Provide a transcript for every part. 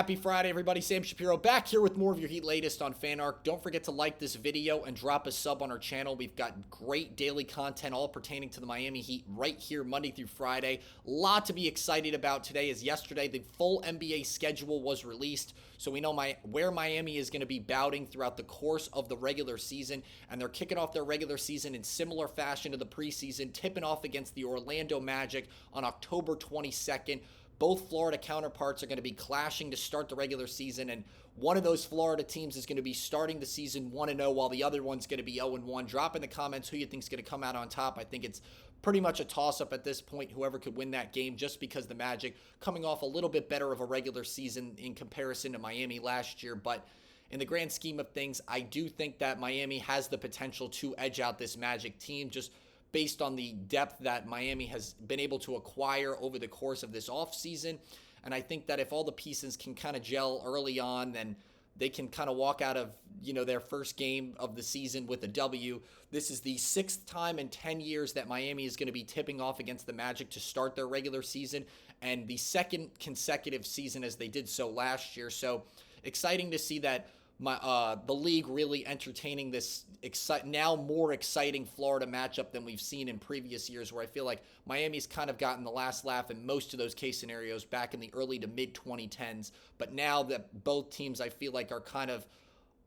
Happy Friday, everybody. Sam Shapiro back here with more of your Heat latest on FanArc. Don't forget to like this video and drop a sub on our channel. We've got great daily content all pertaining to the Miami Heat right here Monday through Friday. A lot to be excited about today, as yesterday the full NBA schedule was released. So we know where Miami is going to be bouting throughout the course of the regular season. And they're kicking off their regular season in similar fashion to the preseason, tipping off against the Orlando Magic on October 22nd. Both Florida counterparts are going to be clashing to start the regular season, and one of those Florida teams is going to be starting the season 1-0, while the other one's going to be 0-1. Drop in the comments who you think is going to come out on top. I think it's pretty much a toss-up at this point, whoever could win that game, just because the Magic coming off a little bit better of a regular season in comparison to Miami last year. But in the grand scheme of things, I do think that Miami has the potential to edge out this Magic team, just based on the depth that Miami has been able to acquire over the course of this offseason. And I think that if all the pieces can kind of gel early on, then they can kind of walk out of, their first game of the season with a W. This is the sixth time in 10 years that Miami is going to be tipping off against the Magic to start their regular season, and the second consecutive season as they did so last year. So exciting to see that the league really entertaining this now more exciting Florida matchup than we've seen in previous years, where I feel like Miami's kind of gotten the last laugh in most of those case scenarios back in the early to mid 2010s. But now that both teams, I feel like, are kind of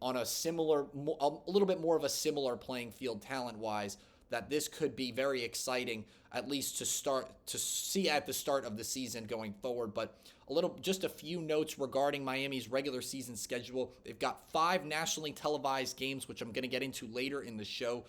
on a little bit more of a similar playing field talent-wise, that this could be very exciting, at least to see at the start of the season going forward. But just a few notes regarding Miami's regular season schedule. They've got 5 nationally televised games, which I'm going to get into later in the show.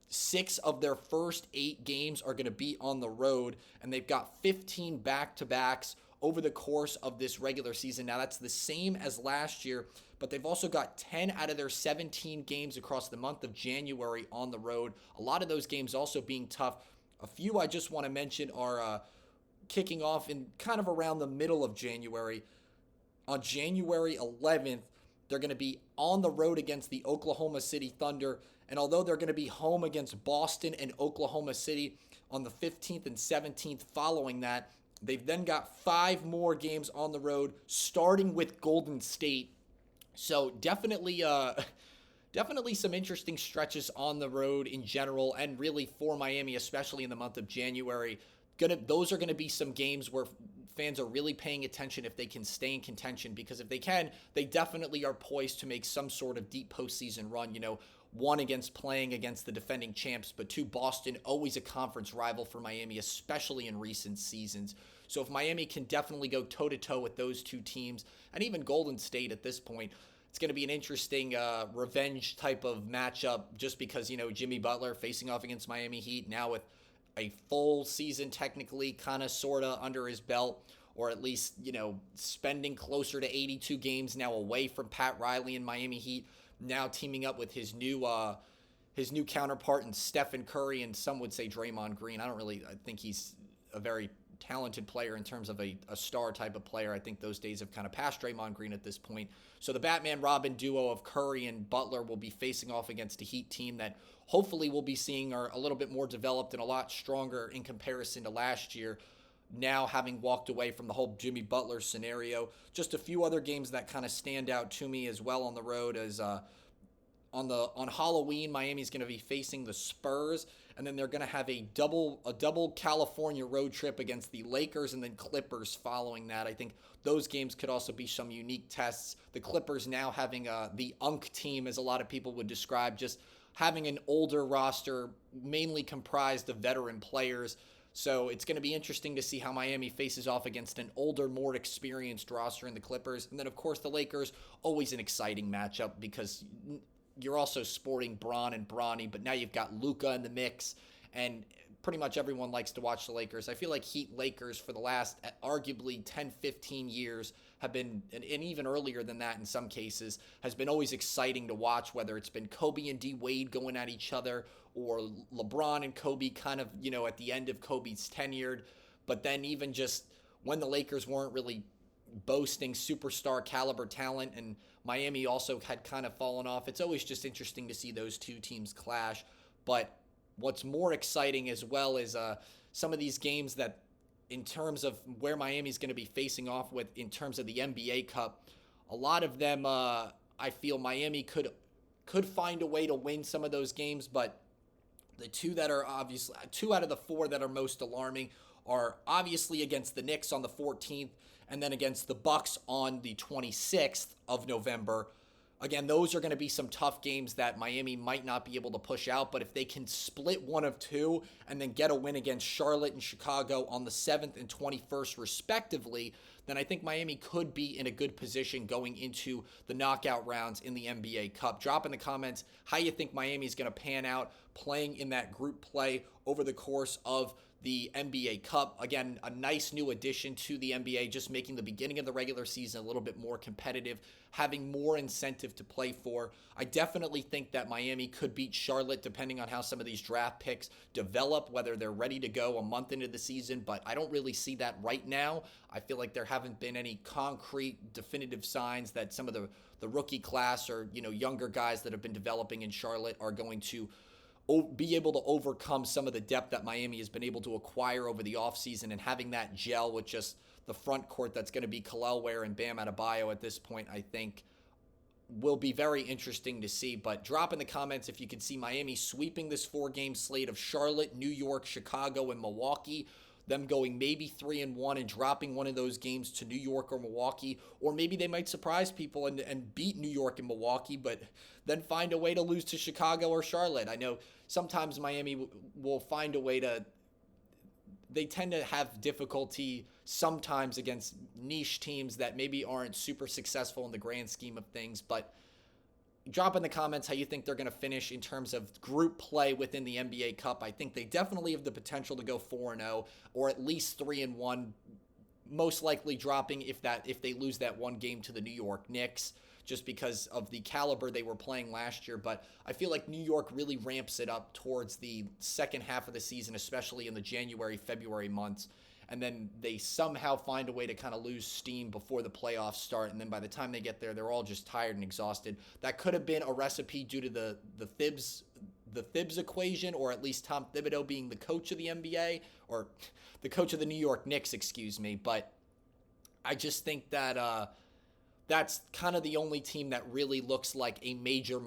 6 of their first 8 games are going to be on the road, and they've got 15 back-to-backs over the course of this regular season. Now, that's the same as last year, but they've also got 10 out of their 17 games across the month of January on the road. A lot of those games also being tough. A few I just want to mention are kicking off in kind of around the middle of January. On January 11th, they're going to be on the road against the Oklahoma City Thunder, and although they're going to be home against Boston and Oklahoma City on the 15th and 17th following that, they've then got 5 more games on the road, starting with Golden State. So definitely some interesting stretches on the road in general, and really for Miami, especially in the month of January. Those are going to be some games where fans are really paying attention if they can stay in contention, because if they can, they definitely are poised to make some sort of deep postseason run. One, against playing against the defending champs, but 2, Boston, always a conference rival for Miami, especially in recent seasons. So if Miami can definitely go toe-to-toe with those 2 teams, and even Golden State at this point, it's going to be an interesting revenge type of matchup, just because, Jimmy Butler facing off against Miami Heat now with a full season technically kind of sort of under his belt, or at least, spending closer to 82 games now away from Pat Riley and Miami Heat, now teaming up with his new counterpart in Stephen Curry, and some would say Draymond Green. I think he's a very talented player in terms of a star type of player. I think those days have kind of passed Draymond Green at this point. So the Batman-Robin duo of Curry and Butler will be facing off against a Heat team that hopefully we'll be seeing are a little bit more developed and a lot stronger in comparison to last year, now having walked away from the whole Jimmy Butler scenario. Just a few other games that kind of stand out to me as well on the road as on Halloween, Miami's going to be facing the Spurs, and then they're going to have a double California road trip against the Lakers and then Clippers following that. I think those games could also be some unique tests. The Clippers now having the UNC team, as a lot of people would describe, just having an older roster mainly comprised of veteran players. So it's going to be interesting to see how Miami faces off against an older, more experienced roster in the Clippers. And then, of course, the Lakers, always an exciting matchup, because you're also sporting Bron and Bronny, but now you've got Luka in the mix, and pretty much everyone likes to watch the Lakers. I feel like Heat Lakers for the last arguably 10, 15 years have been, and even earlier than that in some cases, has been always exciting to watch, whether it's been Kobe and D Wade going at each other, or LeBron and Kobe kind of, at the end of Kobe's tenure. But then even just when the Lakers weren't really boasting superstar caliber talent, and Miami also had kind of fallen off, it's always just interesting to see those 2 teams clash. But what's more exciting as well is some of these games that in terms of where Miami's going to be facing off with in terms of the NBA Cup, a lot of them, I feel Miami could find a way to win some of those games, but the two that are obviously 2 out of the 4 that are most alarming are obviously against the Knicks on the 14th and then against the Bucks on the 26th of November. Again, those are going to be some tough games that Miami might not be able to push out, but if they can split one of two and then get a win against Charlotte and Chicago on the 7th and 21st respectively, then I think Miami could be in a good position going into the knockout rounds in the NBA Cup. Drop in the comments how you think Miami is going to pan out playing in that group play over the course of the NBA Cup. Again, a nice new addition to the NBA, just making the beginning of the regular season a little bit more competitive, having more incentive to play for. I definitely think that Miami could beat Charlotte depending on how some of these draft picks develop, whether they're ready to go a month into the season, but I don't really see that right now. I feel like there haven't been any concrete, definitive signs that some of the rookie class or, younger guys that have been developing in Charlotte are going to be able to overcome some of the depth that Miami has been able to acquire over the offseason, and having that gel with just the front court that's going to be Kel'el Ware and Bam Adebayo at this point, I think will be very interesting to see. But drop in the comments if you can see Miami sweeping this 4-game slate of Charlotte, New York, Chicago, and Milwaukee, them going maybe 3-1 and dropping one of those games to New York or Milwaukee, or maybe they might surprise people and beat New York and Milwaukee, but then find a way to lose to Chicago or Charlotte. I know sometimes Miami will find a way to, they tend to have difficulty sometimes against niche teams that maybe aren't super successful in the grand scheme of things, but drop in the comments how you think they're going to finish in terms of group play within the NBA Cup. I think they definitely have the potential to go 4-0 or at least 3-1, most likely dropping if they lose that one game to the New York Knicks, just because of the caliber they were playing last year. But I feel like New York really ramps it up towards the second half of the season, especially in the January, February months. And then they somehow find a way to kind of lose steam before the playoffs start. And then by the time they get there, they're all just tired and exhausted. That could have been a recipe due to the Thibs equation, or at least Tom Thibodeau being the coach of the NBA, or the coach of the New York Knicks, excuse me. But I just think that that's kind of the only team that really looks like a major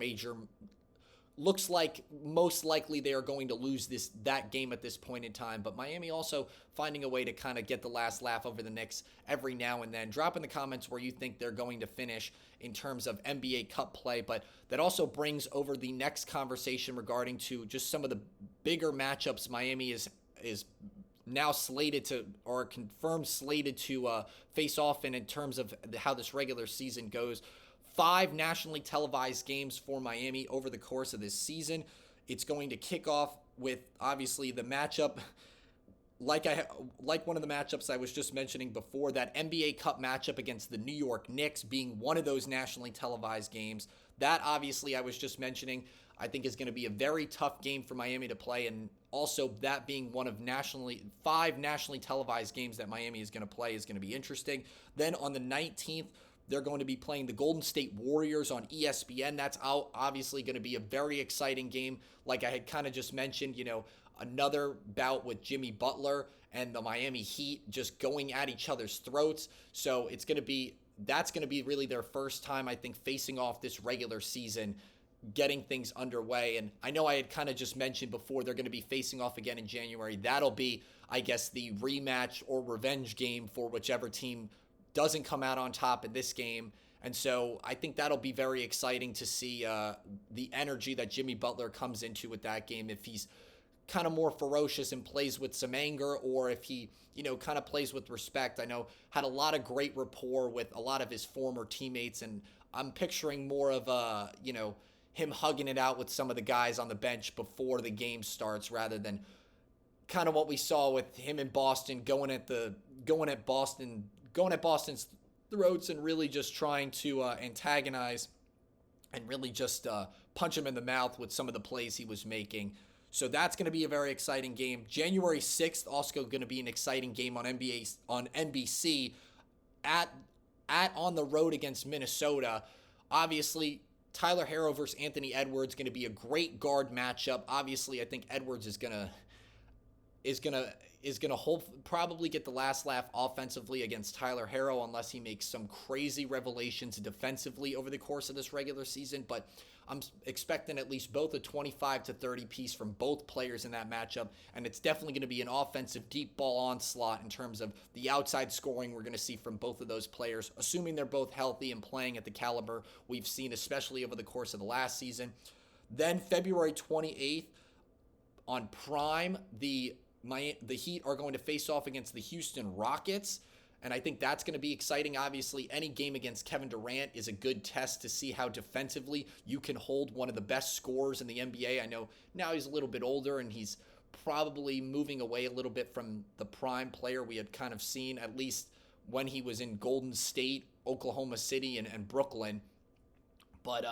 looks like most likely they are going to lose that game at this point in time. But Miami also finding a way to kind of get the last laugh over the Knicks every now and then. Drop in the comments where you think they're going to finish in terms of NBA Cup play. But that also brings over the next conversation regarding to just some of the bigger matchups Miami is now slated to, or confirmed slated to face off in terms of how this regular season goes. 5 nationally televised games for Miami over the course of this season. It's going to kick off with, obviously, the matchup, like one of the matchups I was just mentioning before, that NBA Cup matchup against the New York Knicks being one of those nationally televised games. That, obviously, I was just mentioning, I think is going to be a very tough game for Miami to play, and also that being one of 5 nationally televised games that Miami is going to play is going to be interesting. Then on the 19th, they're going to be playing the Golden State Warriors on ESPN. That's obviously going to be a very exciting game. Like I had kind of just mentioned, another bout with Jimmy Butler and the Miami Heat just going at each other's throats. So that's going to be really their first time, I think, facing off this regular season, getting things underway. And I know I had kind of just mentioned before they're going to be facing off again in January. That'll be, I guess, the rematch or revenge game for whichever team doesn't come out on top in this game. And so I think that'll be very exciting to see the energy that Jimmy Butler comes into with that game, if he's kind of more ferocious and plays with some anger, or if he, kind of plays with respect. I know had a lot of great rapport with a lot of his former teammates, and I'm picturing more of him hugging it out with some of the guys on the bench before the game starts, rather than kind of what we saw with him in Boston, going at Boston's throats and really just trying to antagonize and really just punch him in the mouth with some of the plays he was making. So that's going to be a very exciting game. January 6th, also going to be an exciting game on NBC at on the road against Minnesota. Obviously, Tyler Herro versus Anthony Edwards going to be a great guard matchup. Obviously, I think Edwards is gonna is going to probably get the last laugh offensively against Tyler Herro unless he makes some crazy revelations defensively over the course of this regular season. But I'm expecting at least both a 25 to 30 piece from both players in that matchup, and it's definitely going to be an offensive deep ball onslaught in terms of the outside scoring we're going to see from both of those players, assuming they're both healthy and playing at the caliber we've seen, especially over the course of the last season. Then February 28th on Prime, the Heat are going to face off against the Houston Rockets. And I think that's going to be exciting. Obviously, any game against Kevin Durant is a good test to see how defensively you can hold one of the best scorers in the NBA. I know now he's a little bit older and he's probably moving away a little bit from the prime player we had kind of seen, at least when he was in Golden State, Oklahoma City, and Brooklyn. But,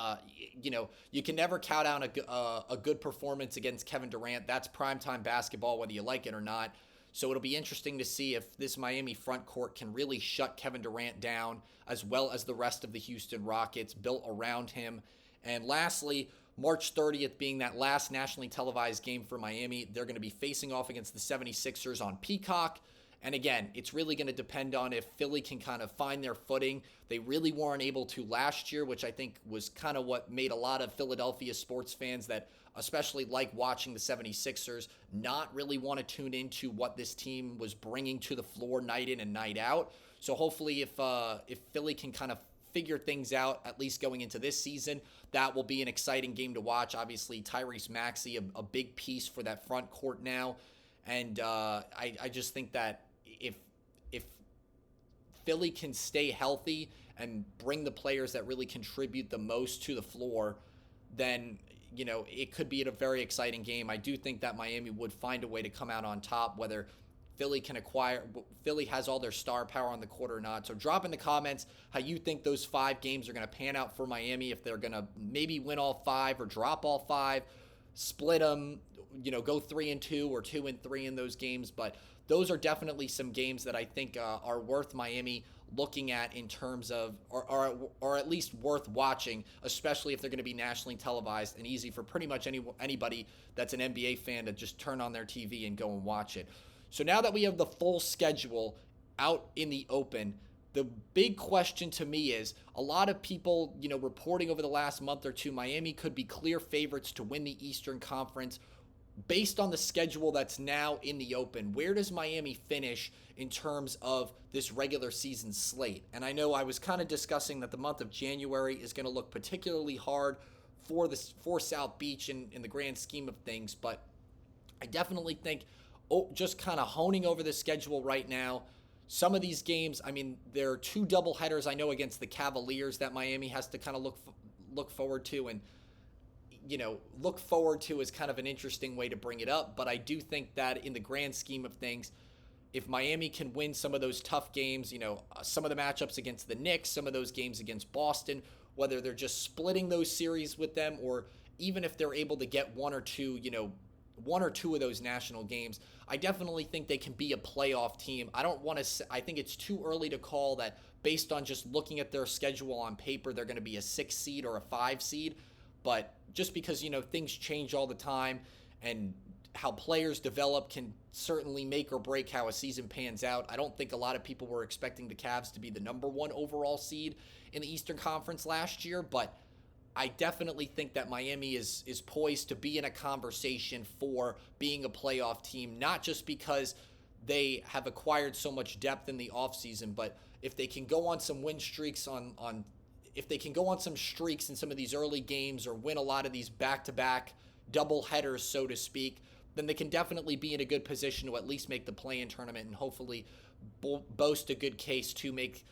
you can never count out a good performance against Kevin Durant. That's primetime basketball, whether you like it or not. So it'll be interesting to see if this Miami front court can really shut Kevin Durant down, as well as the rest of the Houston Rockets built around him. And lastly, March 30th being that last nationally televised game for Miami, they're going to be facing off against the 76ers on Peacock. And again, it's really going to depend on if Philly can kind of find their footing. They really weren't able to last year, which I think was kind of what made a lot of Philadelphia sports fans that especially like watching the 76ers not really want to tune into what this team was bringing to the floor night in and night out. So hopefully if Philly can kind of figure things out, at least going into this season, that will be an exciting game to watch. Obviously, Tyrese Maxey, a big piece for that front court now. And I just think that if Philly can stay healthy and bring the players that really contribute the most to the floor, then it could be a very exciting game. I do think that Miami would find a way to come out on top, whether Philly has all their star power on the court or not. So drop in the comments how you think those 5 games are going to pan out for Miami, if they're going to maybe win all 5 or drop all 5, split them, go 3-2 or 2-3 in those games. But those are definitely some games that I think are worth Miami looking at in terms of, or at least worth watching, especially if they're going to be nationally televised and easy for pretty much anybody that's an NBA fan to just turn on their TV and go and watch it. So now that we have the full schedule out in the open, the big question to me is a lot of people, reporting over the last month or two, Miami could be clear favorites to win the Eastern Conference. Based on the schedule that's now in the open, where does Miami finish in terms of this regular season slate? And I know I was kind of discussing that the month of January is going to look particularly hard for South Beach in the grand scheme of things, but I definitely think just kind of honing over the schedule right now, some of these games, I mean, there are 2 doubleheaders I know against the Cavaliers that Miami has to kind of look forward to, and look forward to is kind of an interesting way to bring it up. But I do think that in the grand scheme of things, if Miami can win some of those tough games, some of the matchups against the Knicks, some of those games against Boston, whether they're just splitting those series with them, or even if they're able to get one or two of those national games, I definitely think they can be a playoff team. I think it's too early to call that based on just looking at their schedule on paper, they're going to be a 6 seed or a 5 seed. But just because, things change all the time and how players develop can certainly make or break how a season pans out. I don't think a lot of people were expecting the Cavs to be the number 1 overall seed in the Eastern Conference last year, but I definitely think that Miami is poised to be in a conversation for being a playoff team, not just because they have acquired so much depth in the offseason, but if they can go on some win streaks if they can go on some streaks in some of these early games or win a lot of these back-to-back double headers, so to speak, then they can definitely be in a good position to at least make the play-in tournament and hopefully boast a good case to make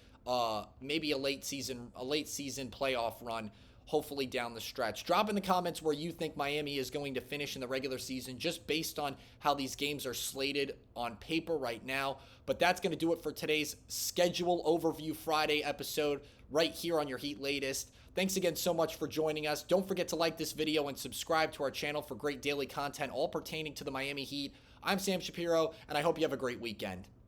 maybe a late season playoff run, hopefully down the stretch. Drop in the comments where you think Miami is going to finish in the regular season, just based on how these games are slated on paper right now. But that's going to do it for today's Schedule Overview Friday episode right here on your Heat Latest. Thanks again so much for joining us. Don't forget to like this video and subscribe to our channel for great daily content all pertaining to the Miami Heat. I'm Sam Shapiro, and I hope you have a great weekend.